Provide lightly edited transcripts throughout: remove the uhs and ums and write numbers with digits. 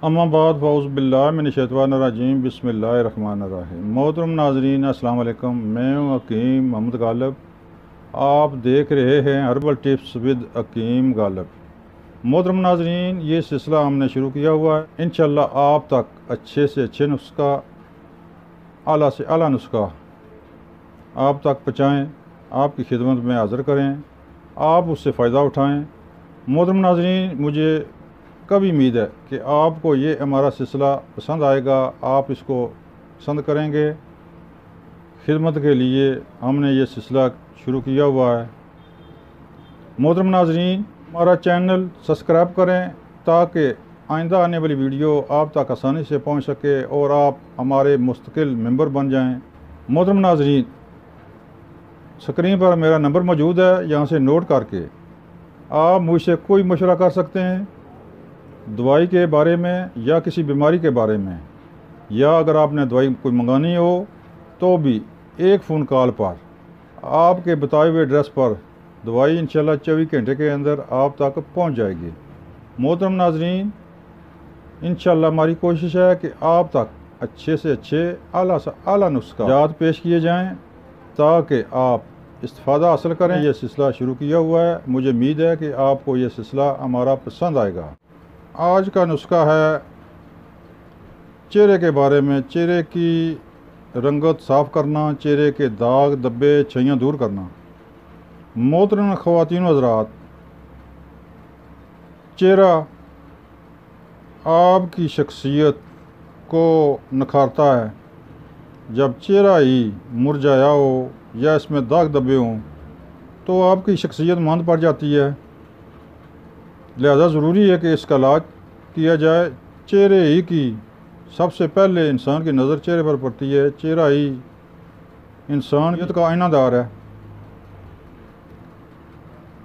अम्माबाद फ़ौज़ुबिल्लाहिमिनश्शैतानिर्रजीम बिस्मिल्लाहिर्रहमानिर्रहीम। मोहतरम नाज़रीन अस्सलाम वालेकुम। मैं हूँ हकीम मोहम्मद गालिब। आप देख रहे हैं हर्बल टिप्स विद हकीम गालिब। मोहतरम नाज़रीन, ये सिलसिला हमने शुरू किया हुआ है। इंशाअल्लाह आप तक अच्छे से अच्छे नुस्खा, आला से आला नुस्खा आप तक पहुँचाएँ, आपकी खिदमत में हाज़िर करें, आप उससे फ़ायदा उठाएँ। मोहतरम नाज़रीन, मुझे कभी उम्मीद है कि आपको ये हमारा सिलसिला पसंद आएगा, आप इसको पसंद करेंगे। खिदमत के लिए हमने ये सिलसिला शुरू किया हुआ है। मोहतरम नाज़रीन, हमारा चैनल सब्सक्राइब करें ताकि आइंदा आने वाली वीडियो आप तक आसानी से पहुंच सके और आप हमारे मुस्तकिल मेंबर बन जाएं। मोहतरम नाज़रीन, स्क्रीन पर मेरा नंबर मौजूद है, यहाँ से नोट करके आप मुझसे कोई मशवरा कर सकते हैं, दवाई के बारे में या किसी बीमारी के बारे में, या अगर आपने दवाई कोई मंगानी हो तो भी एक फ़ोन कॉल पर आपके बताए हुए एड्रेस पर दवाई इंशाल्लाह 24 घंटे के अंदर आप तक पहुंच जाएगी। मोहतरम नाज़रीन, इंशाल्लाह हमारी कोशिश है कि आप तक अच्छे से अच्छे, आला से आला नुस्खा याद पेश किए जाएँ ताकि आप इस्तिफ़ादा हासिल करें। यह सिलसिला शुरू किया हुआ है, मुझे उम्मीद है कि आपको ये सिलसिला हमारा पसंद आएगा। आज का नुस्खा है चेहरे के बारे में। चेहरे की रंगत साफ़ करना, चेहरे के दाग धब्बे छइयाँ दूर करना। मोहतरम ख़वातीन हज़रात, चेहरा आपकी शख्सियत को निखारता है। जब चेहरा ही मुरझाया हो या इसमें दाग धब्बे हों तो आपकी शख्सियत मंद पड़ जाती है। लिहाजा ज़रूरी है कि इसका इलाज किया जाए। चेहरे ही की सबसे पहले इंसान की नज़र चेहरे पर पड़ती है। चेहरा ही इंसानियत का आईनादार है।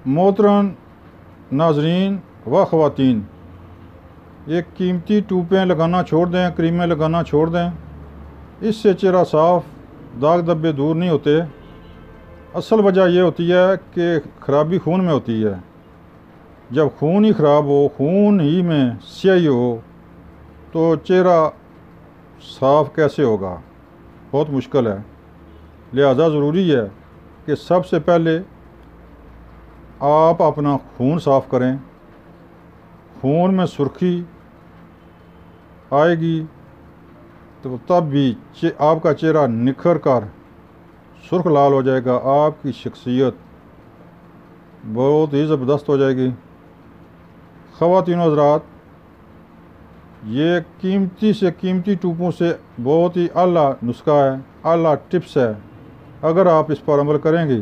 मोहतरम नाज़रीन व ख़वातीन, ये कीमती टूपें लगाना छोड़ दें, क्रीमें लगाना छोड़ दें। इससे चेहरा साफ़, दाग धब्बे दूर नहीं होते। असल वजह यह होती है कि खराबी खून में होती है। जब खून ही ख़राब हो, खून ही में स्याही हो, तो चेहरा साफ़ कैसे होगा? बहुत मुश्किल है। लिहाजा ज़रूरी है कि सबसे पहले आप अपना खून साफ़ करें। खून में सुर्खी आएगी तो तब भी आपका चेहरा निखर कर सुर्ख लाल हो जाएगा। आपकी शख्सियत बहुत ही ज़बरदस्त हो जाएगी। ख़वातीन हज़रात, ये कीमती से कीमती टूपों से बहुत ही आला नुस्खा है, आला टिप्स है। अगर आप इस पर अमल करेंगे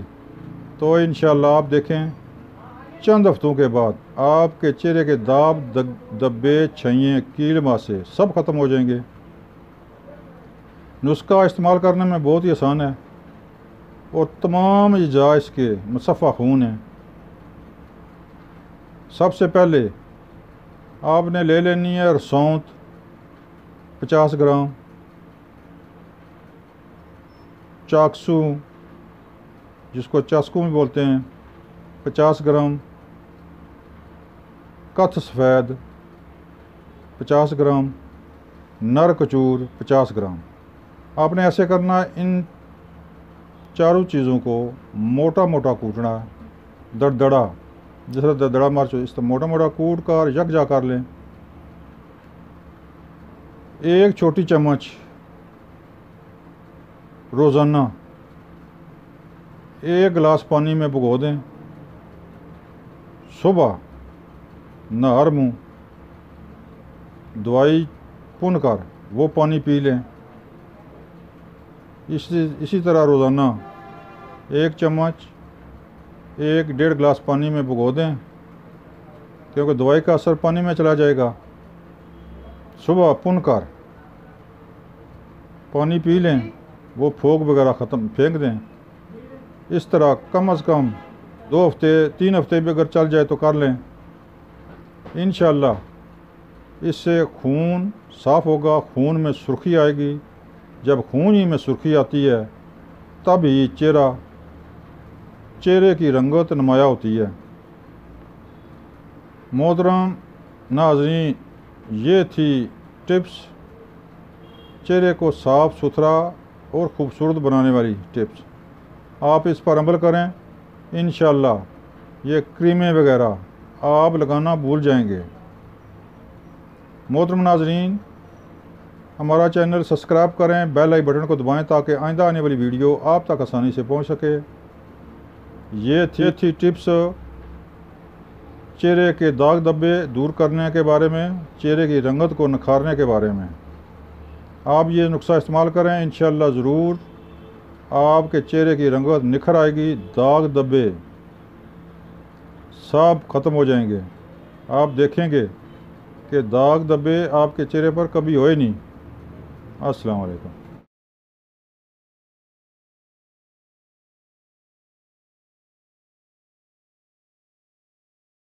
तो इंशाअल्लाह आप देखें चंद हफ्तों के बाद आपके चेहरे के दाग धब्बे छइयाँ कील मासे सब ख़त्म हो जाएंगे। नुस्खा इस्तेमाल करने में बहुत ही आसान है और तमाम अज्जा इसके मुसफ़्फ़ा खून है। सबसे पहले आपने ले लेनी है सौंठ 50 ग्राम, चाकसू जिसको चास्कू भी बोलते हैं 50 ग्राम, कथ सफ़ेद 50 ग्राम, नर कचूर 50 ग्राम। आपने ऐसे करना है, इन चारों चीज़ों को मोटा मोटा कूटना है, दरदड़ा, जिस तरह दरदड़ा मिर्च इस तरह मोटा मोटा कूट कर यकजा कर लें। एक छोटी चम्मच रोज़ाना 1 गिलास पानी में भिगो दें। सुबह नहर मुँह दवाई पुन कर वो पानी पी लें। इसी तरह रोज़ाना 1 चम्मच 1-1.5 गिलास पानी में भिगो दें, क्योंकि दवाई का असर पानी में चला जाएगा। सुबह पुन कर पानी पी लें, वो फोक वगैरह ख़त्म फेंक दें। इस तरह कम से कम 2 हफ्ते 3 हफ्ते भी अगर चल जाए तो कर लें। इंशाअल्लाह इससे खून साफ़ होगा, खून में सुर्खी आएगी। जब खून ही में सुर्खी आती है तब ही चेहरे की रंगत नुमाया होती है। मोहतरम नाज़रीन, ये थी टिप्स चेहरे को साफ़ सुथरा और ख़ूबसूरत बनाने वाली टिप्स। आप इस पर अमल करें, इंशाअल्लाह ये क्रीमें वगैरह आप लगाना भूल जाएंगे। मोहतरम नाज़रीन, हमारा चैनल सब्सक्राइब करें, बेल आई बटन को दबाएं ताकि आइंदा आने वाली वीडियो आप तक आसानी से पहुंच सके। ये थी टिप्स चेहरे के दाग धब्बे दूर करने के बारे में, चेहरे की रंगत को निखारने के बारे में। आप ये नुस्खा इस्तेमाल करें, इंशाअल्लाह ज़रूर आपके चेहरे की रंगत निखर आएगी, दाग धब्बे सब ख़त्म हो जाएंगे। आप देखेंगे कि दाग धब्बे आपके चेहरे पर कभी होए नहीं। अस्सलाम वालेकुम।